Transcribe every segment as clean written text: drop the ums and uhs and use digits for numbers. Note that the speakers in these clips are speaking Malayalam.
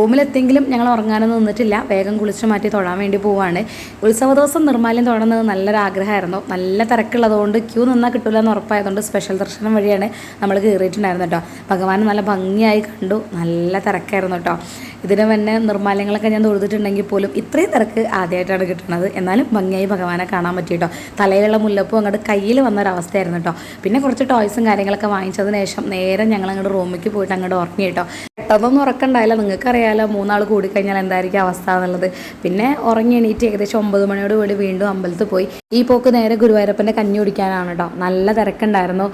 റൂമിലെത്തെങ്കിലും ഞങ്ങൾ ഉറങ്ങാനൊന്നും നിന്നിട്ടില്ല. വേഗം കുളിച്ച് മാറ്റി തൊഴാൻ വേണ്ടി പോവാണ്. ഉത്സവ ദിവസം നിർമ്മാല്യം തൊടുന്നത് നല്ലൊരു ആഗ്രഹമായിരുന്നു. നല്ല തിരക്കുള്ളതുകൊണ്ട് ക്യൂ നിന്നാൽ കിട്ടില്ല എന്ന് ഉറപ്പായതുകൊണ്ട് സ്പെഷ്യൽ ദർശനം വഴിയാണ് നമ്മൾ കയറിയിട്ടുണ്ടായിരുന്നു കേട്ടോ. ഭഗവാൻ നല്ല ഭംഗിയായി കണ്ടു. നല്ല തിരക്കായിരുന്നു കേട്ടോ. ഇതിന് മുന്നേ നിർമ്മാല്യങ്ങളൊക്കെ ഞാൻ തൊഴുതിട്ടുണ്ടെങ്കിൽ പോലും ഇത്രയും തിരക്ക് ആദ്യമായിട്ടാണ് കിട്ടുന്നത്. എന്നാലും ഭംഗിയായി ഭഗവാനെ കാണാൻ പറ്റി കേട്ടോ. തലയിലുള്ള മുല്ലപ്പൂ അങ്ങോട്ട് കയ്യിൽ വന്നൊരവസ്ഥയായിരുന്നു കേട്ടോ. പിന്നെ കുറച്ച് ടോയ്സും കാര്യങ്ങളൊക്കെ വാങ്ങിച്ചതിന് ശേഷം നേരെ ഞങ്ങൾ അങ്ങോട്ട് റൂമിലേക്ക് പോയിട്ട് അങ്ങോട്ട് ഉറങ്ങി കേട്ടോ. പെട്ടെന്നൊന്നും ഉറക്കണ്ടായില്ല. നിങ്ങൾക്കറിയാലോ 3 ആൾ കൂടിക്കഴിഞ്ഞാൽ എന്തായിരിക്കും അവസ്ഥ എന്നുള്ളത്. പിന്നെ ഉറങ്ങി എണീറ്റ് ഏകദേശം 9 മണിയോട് കൂടി വീണ്ടും അമ്പലത്തിൽ പോയി. ഈ പോക്ക് നേരെ ഗുരുവായൂരപ്പൻ്റെ കഞ്ഞി കുടിക്കാനാണ് കേട്ടോ. നല്ല തിരക്കുണ്ടായിരുന്നു.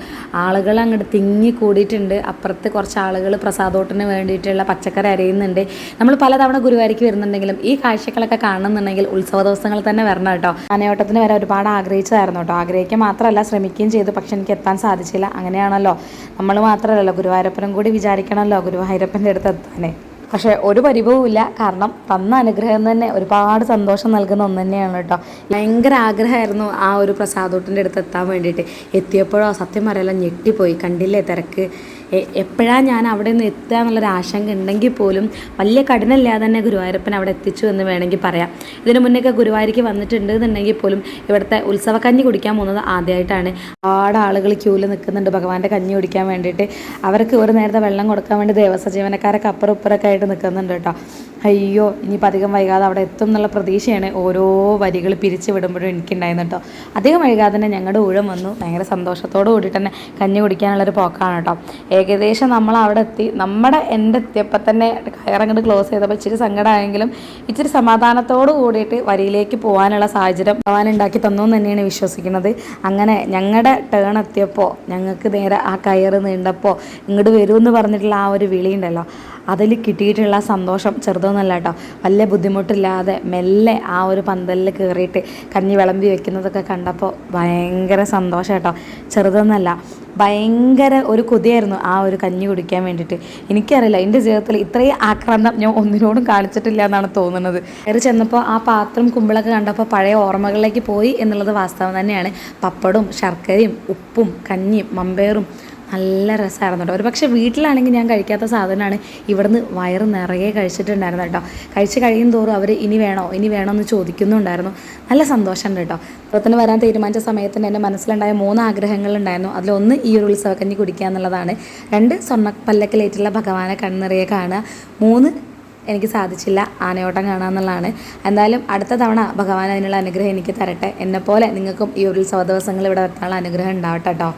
ആളുകൾ അങ്ങോട്ട് തിങ്ങി കൂടിയിട്ടുണ്ട്. അപ്പുറത്ത് കുറച്ച് ആളുകൾ പ്രസാദോട്ടിന് വേണ്ടിയിട്ടുള്ള പച്ചക്കറി അരയുന്നുണ്ട്. നമ്മൾ പലതവണ ഗുരുവായൂർക്ക് വരുന്നുണ്ടെങ്കിലും ഈ കാഴ്ചകളൊക്കെ കാണുന്നുണ്ടെങ്കിൽ ഉത്സവ ദിവസങ്ങൾ തന്നെ വരണം കേട്ടോ. ആനയോട്ടത്തിന് വരെ ഒരുപാട് ആഗ്രഹിച്ചതായിരുന്നു കേട്ടോ. ആഗ്രഹിക്കുക മാത്രമല്ല ശ്രമിക്കുകയും ചെയ്തു. പക്ഷെ എനിക്ക് എത്താൻ സാധിച്ചില്ല. അങ്ങനെയാണല്ലോ, നമ്മൾ മാത്രമല്ലല്ലോ, ഗുരുവായൂരപ്പനും കൂടി വിചാരിക്കണമല്ലോ ഗുരുവായൂരപ്പൻ്റെ അടുത്ത് എത്താനേ. പക്ഷേ ഒരു പരിഭവമില്ല. കാരണം തന്ന അനുഗ്രഹം തന്നെ ഒരുപാട് സന്തോഷം നൽകുന്ന ഒന്ന് തന്നെയാണ് കേട്ടോ. ഭയങ്കര ആഗ്രഹമായിരുന്നു ആ ഒരു പ്രസാദോട്ടിൻ്റെ അടുത്ത് എത്താൻ വേണ്ടിയിട്ട്. എത്തിയപ്പോഴോ സത്യം പറയല്ല ഞെട്ടിപ്പോയി. കണ്ടില്ലേ തിരക്ക്. എപ്പോഴാണ് ഞാൻ അവിടെ നിന്ന് എത്തുക എന്നുള്ളൊരു ആശങ്ക ഉണ്ടെങ്കിൽ പോലും വലിയ കഠിനമില്ലാതെ തന്നെ ഗുരുവായൂരപ്പൻ അവിടെ എത്തിച്ചു എന്ന് വേണമെങ്കിൽ പറയാം. ഇതിന് മുന്നേയൊക്കെ ഗുരുവായൂർക്ക് വന്നിട്ടുണ്ട് എന്നുണ്ടെങ്കിൽ പോലും ഇവിടുത്തെ ഉത്സവക്കഞ്ഞി കുടിക്കാൻ പോകുന്നത് ആദ്യമായിട്ടാണ്. ഒരുപാട് ആളുകൾ ക്യൂവിൽ നിൽക്കുന്നുണ്ട് ഭഗവാന്റെ കഞ്ഞി കുടിക്കാൻ വേണ്ടിയിട്ട്. അവർക്ക് ഒരു നേരത്തെ വെള്ളം കൊടുക്കാൻ വേണ്ടി ദേവസ്വ ജീവനക്കാരൊക്കെ അപ്പുറം ഇപ്പുറമൊക്കെ ആയിട്ട് നിൽക്കുന്നുണ്ട് കേട്ടോ. അയ്യോ, ഇനിയിപ്പോൾ അധികം വൈകാതെ അവിടെ എത്തും എന്നുള്ള പ്രതീക്ഷയാണ് ഓരോ വരികൾ പിരിച്ചു വിടുമ്പോഴും എനിക്കുണ്ടായിരുന്നു കേട്ടോ. അധികം വൈകാതെ തന്നെ ഞങ്ങളുടെ ഊഴം വന്നു. ഭയങ്കര സന്തോഷത്തോടു കൂടിയിട്ട് തന്നെ കഞ്ഞി കുടിക്കാനുള്ളൊരു പോക്കാണ് കേട്ടോ. ഏകദേശം നമ്മൾ അവിടെ എത്തി. എൻ്റെ എത്തിയപ്പോൾ തന്നെ കയറങ്ങോട്ട് ക്ലോസ് ചെയ്തപ്പോൾ ഇച്ചിരി സങ്കടമായെങ്കിലും ഇച്ചിരി സമാധാനത്തോടു കൂടിയിട്ട് വരിയിലേക്ക് പോകാനുള്ള സാഹചര്യം ഭഗവാൻ ഉണ്ടാക്കി തന്നു എന്ന് തന്നെയാണ് വിശ്വസിക്കുന്നത്. അങ്ങനെ ഞങ്ങളുടെ ടേൺ എത്തിയപ്പോൾ ഞങ്ങൾക്ക് നേരെ ആ കയറ് നീണ്ടപ്പോൾ ഇങ്ങോട്ട് വരുമെന്ന് പറഞ്ഞിട്ടുള്ള ആ ഒരു വിളി ഉണ്ടല്ലോ, അതിൽ കിട്ടിയിട്ടുള്ള സന്തോഷം ചെറുതൊന്നുമല്ല കേട്ടോ. വലിയ ബുദ്ധിമുട്ടില്ലാതെ മെല്ലെ ആ ഒരു പന്തലിൽ കയറിയിട്ട് കഞ്ഞി വിളമ്പി വെക്കുന്നതൊക്കെ കണ്ടപ്പോൾ ഭയങ്കര സന്തോഷം കേട്ടോ. ചെറുതൊന്നുമല്ല, ഭയങ്കര ഒരു കൊതിയായിരുന്നു ആ ഒരു കഞ്ഞി കുടിക്കാൻ വേണ്ടിയിട്ട്. എനിക്കറിയില്ല, എൻ്റെ ജീവിതത്തിൽ ഇത്രയും ആക്രാന്തം ഞാൻ ഒന്നിനോടും കാണിച്ചിട്ടില്ല എന്നാണ് തോന്നുന്നത്. കയറി ചെന്നപ്പോൾ ആ പാത്രം കുമ്പിളൊക്കെ കണ്ടപ്പോൾ പഴയ ഓർമ്മകളിലേക്ക് പോയി എന്നുള്ളത് വാസ്തവം തന്നെയാണ്. പപ്പടും ശർക്കരയും ഉപ്പും കഞ്ഞിയും മമ്പയറും നല്ല രസമായിരുന്നു കേട്ടോ. ഒരു പക്ഷേ വീട്ടിലാണെങ്കിൽ ഞാൻ കഴിക്കാത്ത സാധനമാണ്. ഇവിടുന്ന് വയറ് നിറയെ കഴിച്ചിട്ടുണ്ടായിരുന്നു കേട്ടോ. കഴിച്ച് കഴിയും തോറും അവർ ഇനി വേണോ എന്ന് ചോദിക്കുന്നുണ്ടായിരുന്നു. നല്ല സന്തോഷമുണ്ട് കേട്ടോ. പുറത്തിന് വരാൻ തീരുമാനിച്ച സമയത്ത് എൻ്റെ മനസ്സിലുണ്ടായ 3 ആഗ്രഹങ്ങളുണ്ടായിരുന്നു. അതിലൊന്ന് ഈ ഒരു ഉത്സവക്കഞ്ഞി കുടിക്കുക എന്നുള്ളതാണ്. 2 സ്വർണ്ണപ്പല്ലക്കിലേറ്റുള്ള ഭഗവാനെ കണ്ണിറയെ കാണുക. 3 എനിക്ക് സാധിച്ചില്ല, ആനയോട്ടം കാണുക എന്നുള്ളതാണ്. എന്തായാലും അടുത്ത തവണ ഭഗവാൻ അതിനുള്ള അനുഗ്രഹം എനിക്ക് തരട്ടെ. എന്നെപ്പോലെ നിങ്ങൾക്കും ഈ ഒരു ഉത്സവ ദിവസങ്ങൾ ഇവിടെ എത്താനുള്ള അനുഗ്രഹം ഉണ്ടാവട്ടെ കേട്ടോ.